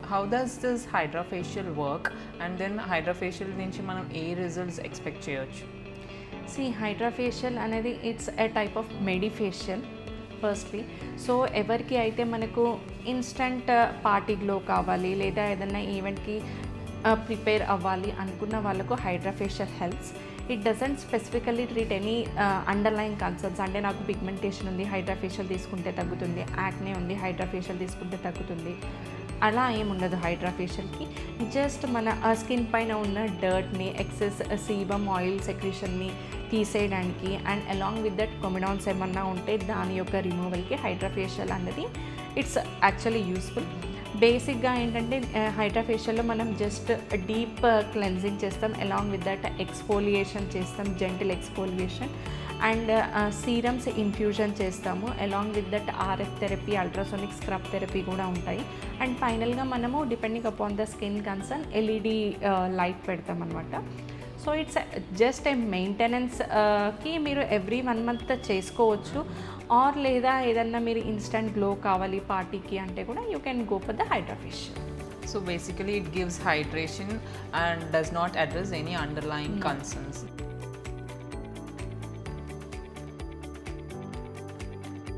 how does this hydrofacial work, and then hydrofacial నుంచి మనం ఏ రిజల్ట్స్ ఎక్స్పెక్ట్ చేయొచ్చు? హైడ్రాఫేషియల్ అనేది it's a type of medifacial firstly. So ఎవరికి అయితే మనకు ఇన్స్టంట్ పార్టీ గ్లో కావాలి లేదా ఏదైనా ఈవెంట్కి ప్రిపేర్ అవ్వాలి అనుకున్న వాళ్ళకు hydrafacial helps. It doesn't specifically treat any underline concerns. అంటే నాకు పిగ్మెంటేషన్ ఉంది, హైడ్రాఫేషియల్ తీసుకుంటే తగ్గుతుంది, యాక్నే ఉంది, హైడ్రాఫేషియల్ తీసుకుంటే తగ్గుతుంది, అలా ఏముండదు హైడ్రాఫేషియల్కి. జస్ట్ మన స్కిన్ పైన ఉన్న డర్ట్ని, ఎక్సెస్ సీబమ్ ఆయిల్ సెక్రీషన్ని తీసేయడానికి and along with that comedones ఏమన్నా ఉంటే దాని యొక్క రిమూవల్కి హైడ్రాఫేషియల్ అన్నది ఇట్స్ యాక్చువల్లీ యూస్ఫుల్. బేసిక్గా ఏంటంటే హైడ్రాఫేషియల్లో మనం జస్ట్ డీప్ క్లెన్జింగ్ చేస్తాం, అలాంగ్ విత్ దట్ ఎక్స్ఫోలియేషన్ చేస్తాం, gentle exfoliation and serums infusion చేస్తాము. Along with that RF therapy, ultrasonic scrub therapy కూడా ఉంటాయి. అండ్ ఫైనల్గా మనము depending upon the skin concern LED light పెడతాం అనమాట. సో ఇట్స్ జస్ట్ ఏ మెయింటెనెన్స్కి మీరు ఎవ్రీ 1 month చేసుకోవచ్చు. ఆర్ లేదా ఏదన్నా మీరు ఇన్స్టంట్ గ్లో కావాలి పార్టీకి అంటే కూడా you can go for the hydrafacial. So basically it gives hydration and does not address any underlying concerns.